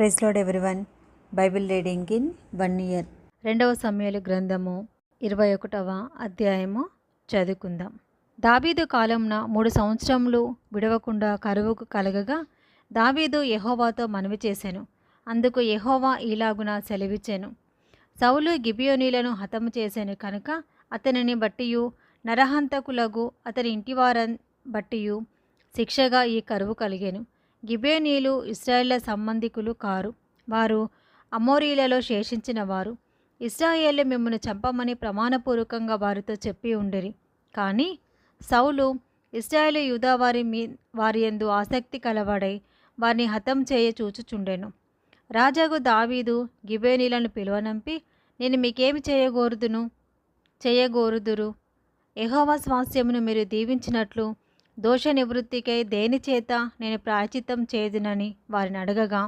Praise Lord everyone. Bible reading in 1 year. 2వ సమూయేలు గ్రంథము 21వ అధ్యాయము చదువుకుందాం. దావీదు కాలంన 3 సంవత్సరములు విడవకుండా కరువుకు కలగగా దావీదు యెహోవాతో మనవి చేసెను. అందుకు యెహోవా ఈలాగున సెలవిచ్చెను. సౌలు గిబియోనీలను హతము చేసెను కనుక అతనిని బట్టియు నరహంతకులగు అతని ఇంటివారన్ బట్టియు శిక్షగా ఈ కరువు కలిగెను. గిబియోనీలు ఇశ్రాయేళ్ల సంబంధికులు కారు, వారు అమోరీలలో శేషించిన వారు. ఇశ్రాయేలు మిమ్మల్ని చంపమని ప్రమాణపూర్వకంగా వారితో చెప్పి ఉండిరి. కానీ సౌలు ఇశ్రాయేలు యూదా వారి యందు ఆసక్తి కలవాడై వారిని హతం చేయ చూచుచుండెను. రాజాగు దావీదు గిబియోనీలను పిలువనంపి, నేను మీకేమి చేయగోరుదురు? యెహోవా స్వాస్థ్యమును మీరు దీవించినట్లు దోష నివృత్తికై దేనిచేత నేను ప్రాయశ్చిత్తం చేదునని వారిని అడగగా,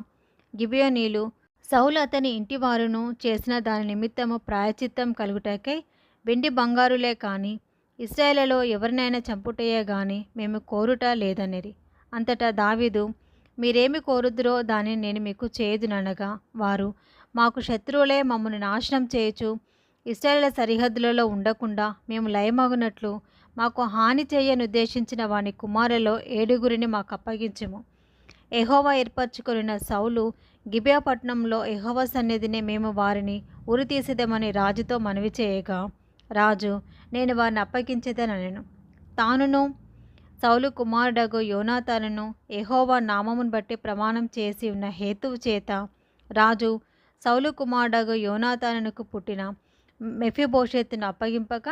గిబియోనీలు సౌలు అతని ఇంటివారును చేసిన దాని నిమిత్తము ప్రాయశ్చిత్తం కలుగుటకై వెండి బంగారులే కాని ఇశ్రాయేలులో ఎవరినైనా చంపుటయే గాని మేము కోరుట లేదనిరి. అంతటా దావీదు, మీరేమి కోరుదురో దానిని నేను మీకు చేయుదుననగా, వారు మాకు శత్రువులే మమ్మల్ని నాశనం చేయుచు ఇశ్రాయేలు సరిహద్దులలో ఉండకుండా మేము లయమగునట్లు మాకు హాని చేయనుద్దేశించిన వాని కుమారులలో 7 మాకు అప్పగించుము. యెహోవా ఏర్పరచుకొనిన సౌలు గిబియా పట్టణంలో యెహోవా సన్నిధిని మేము వారిని ఉరితీసేదమని రాజుతో మనవి చేయగా, రాజు, నేను వారిని అప్పగించేదనెను. తానును సౌలు కుమారుడగు యోనాతానును యెహోవా నామమును బట్టి ప్రమాణం చేసి ఉన్న హేతువు చేత రాజు సౌలు కుమారుడగు యోనాతానుకు పుట్టిన మెఫీబోషెతును అప్పగింపక,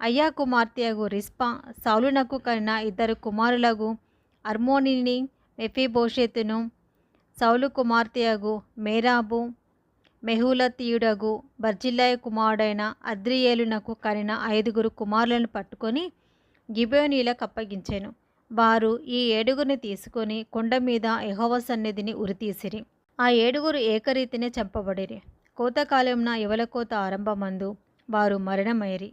అయ్యా కుమార్తెయగు రిస్పా సౌలునకు కనిన 2 కుమారులగు అర్మోనిని మెఫీబోషెతును, సౌలు కుమార్తెయగు మేరాబు మెహూలతీయుడగు బర్జిల్లయి కుమారుడైన అద్రియేలునకు కనిన 5 కుమారులను పట్టుకొని గిబియోనీలకు అప్పగించెను. వారు ఈ 7 తీసుకొని కొండ మీద యెహోవా సన్నిధిని ఉరితీసిరి. ఆ 7 ఏకరీతినే చంపబడిరి. కోతకాలంన యవలకోత ఆరంభమందు వారు మరణమైరి.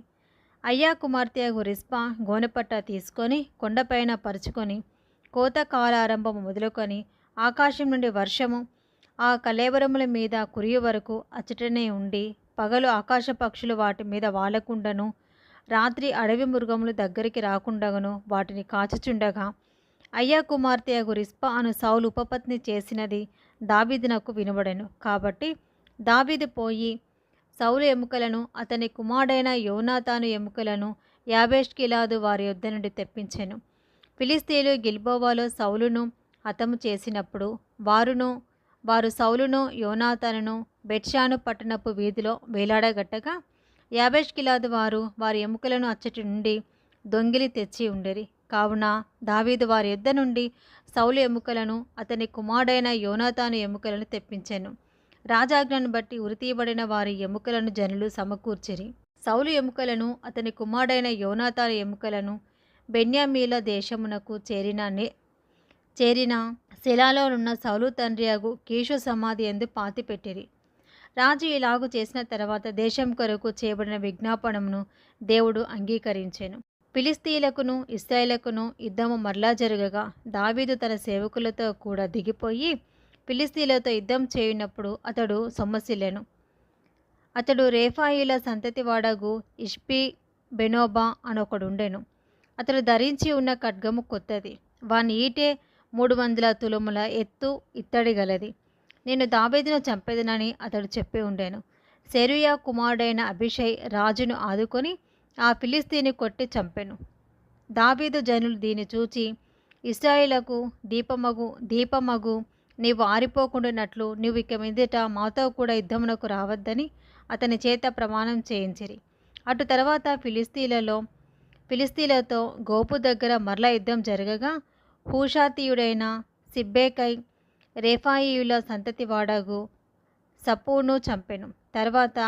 అయ్యా కుమార్తెయగు రిస్పా గోనెపట్ట తీసుకొని కొండపైన పరుచుకొని కోతకాలారంభము మొదలుకొని ఆకాశం నుండి వర్షము ఆ కళేబరముల మీద కురియు వరకు అచ్చటనే ఉండి, పగలు ఆకాశ పక్షులు వాటి మీద వాలకుండాను, రాత్రి అడవి మృగములు దగ్గరికి రాకుండాను వాటిని కాచుచుండగా, అయ్యా కుమార్తెయగు రిస్పా అను సౌలు ఉపపత్ని చేసినది దావీదునకు వినబడెను. కాబట్టి దావీదు పోయి సౌలు ఎముకలను అతని కుమారుడైన యోనాతాను ఎముకలను యాబేష్గిలాదు వారి యొద్ద నుండి తెప్పించెను. ఫిలిస్తీయులు గిల్బోవాలో సౌలును హతము చేసినప్పుడు వారు సౌలును యోనాతానును బెత్షాను పట్టణపు వీధిలో వేలాడగట్టగా, యాబేష్గిలాదు వారు వారి ఎముకలను అచ్చటి నుండి దొంగిలి తెచ్చి ఉండిరి. కావున దావీదు వారి యొద్ద నుండి సౌలు ఎముకలను అతని కుమారుడైన యోనాతాను ఎముకలను తెప్పించెను. రాజాజ్ఞను బట్టి ఉరితీయబడిన వారి ఎముకలను జనులు సమకూర్చిరి. సౌలు ఎముకలను అతని కుమారుడైన యోనాతాను ఎముకలను బెన్యామీల దేశమునకు చేరిన శిలాలో నున్న సౌలు తండ్రియగు కీషు సమాధి యందు పాతిపెట్టిరి. రాజు ఇలాగు చేసిన తర్వాత దేశం కొరకు చేయబడిన విజ్ఞాపనమును దేవుడు అంగీకరించెను. ఫిలిస్తీయులకును ఇశ్రాయేలుకును యుద్ధము మరలా జరగగా దావీదు తన సేవకులతో కూడా దిగిపోయి ఫిలిస్తీయులతో యుద్ధం చేయునప్పుడు అతడు సొమ్మసిల్లెను. అతడు రేఫాయిల సంతతివాడగు ఇష్పి బెనోబా అనొకడుండెను. అతడు ధరించి ఉన్న ఖడ్గము కొత్తది, వాని ఈటె 300 తులముల ఎత్తు ఇత్తడి గలది. నేను దావీదును చంపెదనని అతడు చెప్పి ఉండెను. సెరూయా కుమారుడైన అబీషై రాజును ఆదుకొని ఆ ఫిలిస్తీని కొట్టి చంపెను. దావీదు జనులు దీన్ని చూచి, ఇశ్రాయేలుకు దీపమగు నీవు ఆరిపోకుండానట్లు నువ్వు ఇక మీదట మాతో కూడా యుద్ధమునకు రావద్దని అతని చేత ప్రమాణం చేయించిరి. అటు తర్వాత ఫిలిస్తీయులతో గోపు దగ్గర మరలా యుద్ధం జరగగా హూషాతీయుడైన సిబ్బేకై రేఫాయియుల సంతతి వాడగు సపూను చంపెను. తర్వాత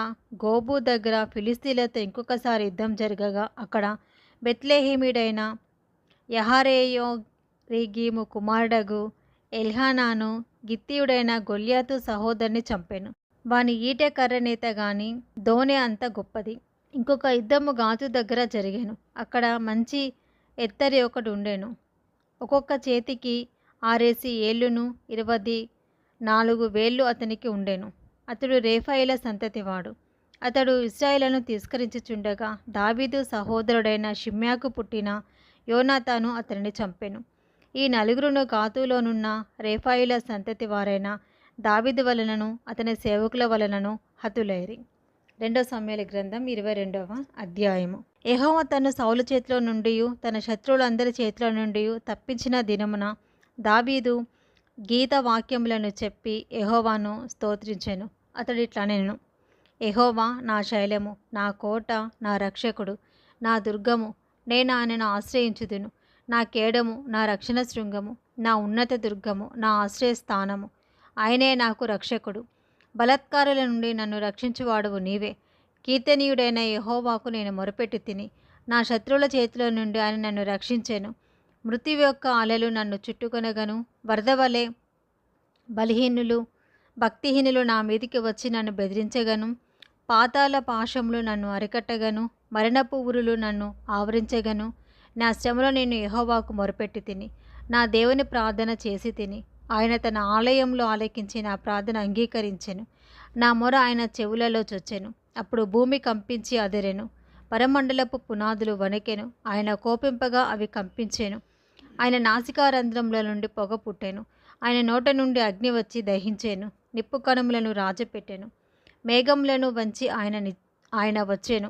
గోబు దగ్గర ఫిలిస్తీయులతో ఇంకొకసారి యుద్ధం జరగగా అక్కడ బెత్లెహేమీయుడైన యహరేయోరీగీము కుమారుడగు ఎల్హానాను గిత్తీయుడైన గొల్యాతు సహోదరుని చంపెను. వాని ఈటె కర్రనేత గాని దోనె అంత గొప్పది. ఇంకొక యుద్ధము గాతు దగ్గర జరిగెను. అక్కడ మంచి ఎత్తరి ఒకటి ఉండెను. ఒక్కొక్క చేతికి 6 ఏళ్ళును 20 4 వేళ్ళు అతనికి ఉండెను. అతడు రేఫాయిల సంతతివాడు. అతడు ఇశ్రాయేలును తిరస్కరించుచుండగా దావీదు సహోదరుడైన షిమ్యాకు పుట్టిన యోనాతాను అతనిని చంపెను. ఈ నలుగురును గాతులోనున్న రేఫాయిల సంతతి వారైన దావీదు వలనను అతని సేవకుల వలనను హతులైరి. 2 సమూయేలు గ్రంథం 22వ అధ్యాయము. యెహోవా తన్ను సౌలు చేతిలో నుండి తన శత్రువులందరి చేతిలో నుండి తప్పించిన దినమున దావీదు గీత వాక్యములను చెప్పి యెహోవాను స్తోత్రించెను. అతడు ఇట్లనెను: యెహోవా నా శైలము, నా కోట, నా రక్షకుడు, నా దుర్గము, నేను ఆయనను ఆశ్రయించుదును. నా కేడము, నా రక్షణ శృంగము, నా ఉన్నత దుర్గము, నా ఆశ్రయస్థానము. ఆయనే నాకు రక్షకుడు. బలాత్కారుల నుండి నన్ను రక్షించువాడువు నీవే. కీర్తనీయుడైన యెహోవాకు నేను మొరపెట్టి తిని, నా శత్రువుల చేతిలో నుండి ఆయన నన్ను రక్షించెను. మృత్యువు యొక్క అలలు నన్ను చుట్టుకొనగను, వరద వలె బలహీనులు భక్తిహీనులు నా మీదికి వచ్చి నన్ను బెదిరించగను. పాతాళ పాశములు నన్ను అరికట్టగను, మరణపు ఉరులు నన్ను ఆవరించగను. నా శ్రమలో నేను యెహోవాకు మొరపెట్టి తిని, నా దేవుని ప్రార్థన చేసి తిని. ఆయన తన ఆలయంలో ఆలకించి నా ప్రార్థన అంగీకరించెను. నా మొర ఆయన చెవులలో చొచ్చెను. అప్పుడు భూమి కంపించి అదిరెను, పరమండలపు పునాదులు వణికెను. ఆయన కోపింపగా అవి కంపించెను. ఆయన నాసికారంధ్రముల నుండి పొగ పుట్టెను. ఆయన నోట నుండి అగ్ని వచ్చి దహించెను. నిప్పు కణములను రాజపెట్టెను. మేఘములను వంచి ఆయన వచ్చెను.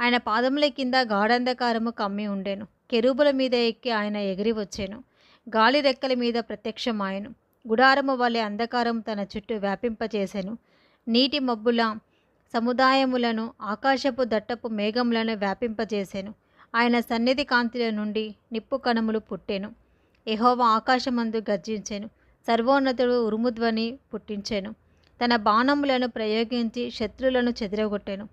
ఆయన పాదముల కింద గాఢంధకారము కమ్మి ఉండెను. కెరూబుల మీద ఎక్కి ఆయన ఎగిరి వచ్చెను. గాలి రెక్కల మీద ప్రత్యక్షమాయెను. గుడారము వలె అంధకారం తన చుట్టూ వ్యాపింపచేసెను. నీటి మబ్బుల సముదాయములను, ఆకాశపు దట్టపు మేఘములను వ్యాపింపజేసెను. ఆయన సన్నిధి కాంతిల నుండి నిప్పు కణములు పుట్టెను. యెహోవా ఆకాశమందు గర్జించెను. సర్వోన్నతుడు ఉరుముధ్వని పుట్టించెను. తన బాణములను ప్రయోగించి శత్రువులను చెదరగొట్టెను.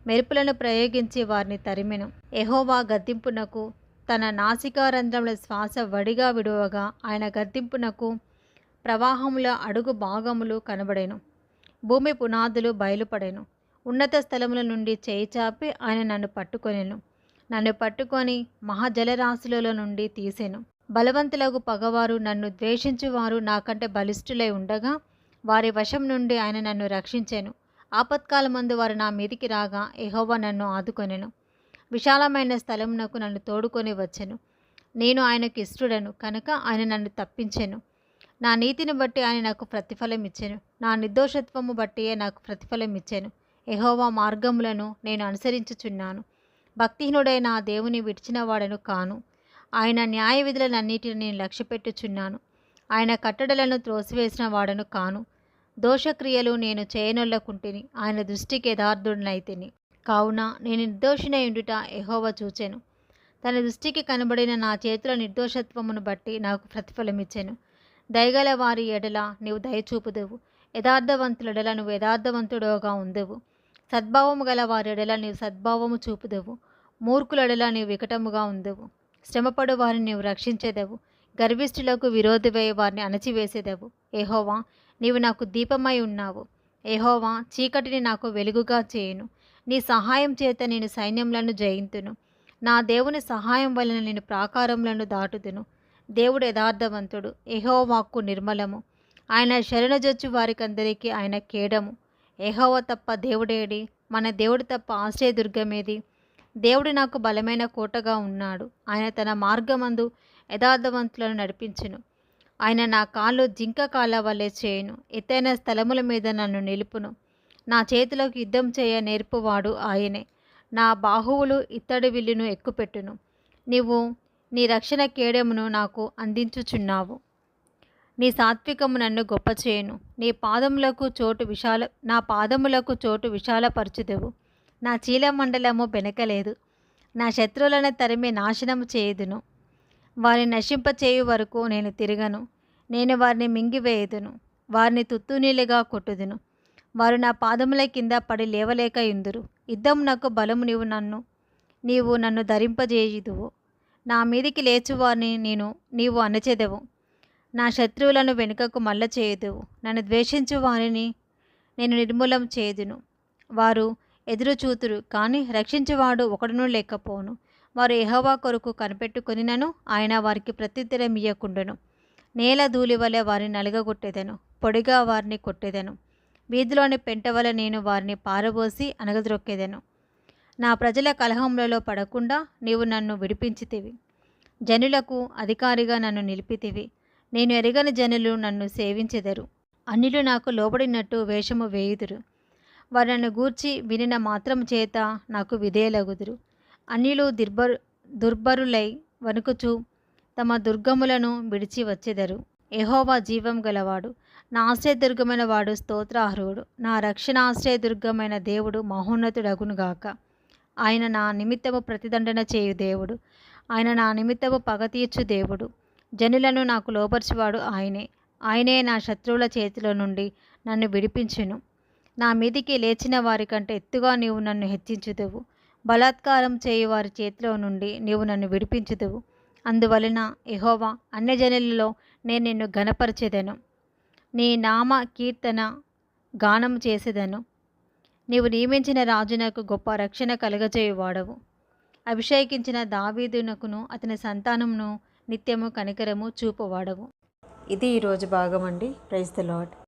మెరుపులను ప్రయోగించి వారిని తరిమెను. యెహోవా గద్దింపునకు తన నాసికారంధ్రముల శ్వాస వడిగా విడువగా ఆయన గద్దింపునకు ప్రవాహముల అడుగు భాగములు కనబడెను. భూమి పునాదులు బయలుపడెను. ఉన్నత స్థలముల నుండి చేయి చాపి ఆయన నన్ను పట్టుకొనెను. నన్ను పట్టుకొని మహాజలరాశులలో నుండి తీసెను. బలవంతులకు పగవారు, నన్ను ద్వేషించువారు నాకంటే బలిష్ఠులై ఉండగా వారి వశం నుండి ఆయన నన్ను రక్షించెను. ఆపత్కాలమందు వారు నా మీదికి రాగా యెహోవా నన్ను ఆదుకొనెను. విశాలమైన స్థలమునకు నన్ను తోడుకొని వచ్చెను. నేను ఆయనకు ఇష్టడను కనుక ఆయన నన్ను తప్పించెను. నా నీతిని బట్టి ఆయన నాకు ప్రతిఫలం ఇచ్చెను. నా నిర్దోషత్వము బట్టియే నాకు ప్రతిఫలం ఇచ్చెను. యెహోవా మార్గములను నేను అనుసరించుచున్నాను. భక్తిహీనుడైన ఆ దేవుని విడిచిన వాడను కాను. ఆయన న్యాయ విధులనన్నిటిని నేను లక్ష్యపెట్టుచున్నాను. ఆయన కట్టడలను త్రోసివేసిన వాడను కాను. దోషక్రియలు నేను చేయనొల్లకుంటిని. ఆయన దృష్టికి యథార్థుడనైతిని. కావున నేను నిర్దోషినై ఉండుట యెహోవా చూచెను. తన దృష్టికి కనబడిన నా చేతుల నిర్దోషత్వమును బట్టి నాకు ప్రతిఫలమిచ్చెను. దయగల వారి ఎడల నీవు దయచూపుదువు. యథార్థవంతులెడల నువ్వు యథార్థవంతుడోగా ఉందువు. సద్భావము గల వారి ఎడల నీవు సద్భావము చూపుదువు. మూర్ఖులెడల నీవు వికటముగా ఉందువు. శ్రమపడు వారిని నీవు రక్షించెదవు. గర్విష్ఠులకు విరోధివై వారిని అణచివేసేదవు. యెహోవా, నీవు నాకు దీపమై ఉన్నావు. యెహోవా, చీకటిని నాకు వెలుగుగా చేయును. నీ సహాయం చేత నేను సైన్యములను జయింతును. నా దేవుని సహాయం వలన నేను ప్రాకారములను దాటుదును. దేవుడు యథార్థవంతుడు. యెహోవాకు నిర్మలము. ఆయన శరణుజొచ్చు వారికందరికీ ఆయన కేడము. యెహోవా తప్ప దేవుడేడి? మన దేవుడు తప్ప ఆశ్రయదుర్గమేది? దేవుడు నాకు బలమైన కోటగా ఉన్నాడు. ఆయన తన మార్గమందు యథార్థవంతులను నడిపించును. ఆయన నా కాళ్ళు జింక కాళ్ళ వలె చేయును. ఎత్తైన స్థలముల మీద నన్ను నిలుపును. నా చేతులకు యుద్ధం చేయ నేర్పువాడు ఆయనే. నా బాహువులు ఇత్తడి విల్లును ఎక్కుపెట్టును. నీవు నీ రక్షణ కేడమును నాకు అందించుచున్నావు. నీ సాత్వికము నన్ను గొప్ప చేయును. నా పాదములకు చోటు విశాలపరచుదెవు. నా చీలమండలము బెనకలేదు. నా శత్రువులను తరిమి నాశనము చేయుదును. వారిని నశింపచేయు వరకు నేను తిరగను. నేను వారిని మింగివేయుదును. వారిని తుత్తునీలుగా కొట్టుదును. వారు నా పాదముల కింద పడి లేవలేక యుందురు. యుద్ధమునకు బలము నీవు నన్ను ధరింపజేయుదువు. నా మీదికి లేచువారిని నీవు అణచెదవు. నా శత్రువులను వెనుకకు మల్ల చేయుదువు. నన్ను ద్వేషించు వారిని నేను నిర్మూలం చేయుదును. వారు ఎదురుచూతురు, కానీ రక్షించువాడు ఒకడును లేకపోను. వారు యెహోవా కొరకు కనిపెట్టుకొనినను ఆయన వారికి ప్రత్యుత్తరమియ్యకుండును. నేల ధూళి వలె వారిని నలుగగొట్టెదను. పొడిగా వారిని కొట్టేదను. వీధిలోని పెంట వలె నేను వారిని పారబోసి అణగద్రొక్కేదను. నా ప్రజల కలహములలో పడకుండా నీవు నన్ను విడిపించితివి. జనులకు అధికారిగా నన్ను నిలిపితివి. నేను ఎరగని జనులు నన్ను సేవించెదరు. అన్యులు నాకు లోబడినట్టు వేషము వేయుదురు. వారు నన్ను గూర్చి వినిన మాత్రం చేత నాకు విధేయులగుదురు. అన్యులు దుర్బరులై వణుకుచు తమ దుర్గములను విడిచి వచ్చెదరు. యెహోవా జీవం గలవాడు, నా ఆశ్రయదుర్గమైన వాడు స్తోత్రార్హుడు. నా రక్షణ ఆశ్రయదుర్గమైన దేవుడు మహోన్నతుడగునుగాక. ఆయన నా నిమిత్తము ప్రతిదండన చేయు దేవుడు. ఆయన నా నిమిత్తము పగ తీర్చు దేవుడు. జనులను నాకు లోపరిచేవాడు ఆయనే. ఆయనే నా శత్రువుల చేతిలో నుండి నన్ను విడిపించును. నా మీదికి లేచిన వారి కంటే ఎత్తుగా నీవు నన్ను హెచ్చించుదువు. బలాత్కారం చేయు వారి చేతిలో నుండి నీవు నన్ను విడిపించుదువు. అందువలన యెహోవా, అన్యజనులలో నేను నిన్ను ఘనపరచెదను. నీ నామ కీర్తన గానం చేసేదను. నీవు నియమించిన రాజునకు గొప్ప రక్షణ కలుగజేయువాడవు. అభిషేకించిన దావీదునకును అతని సంతానమును నిత్యము కనికరము చూపువాడవు. ఇది ఈరోజు భాగం అండి. Praise the lord.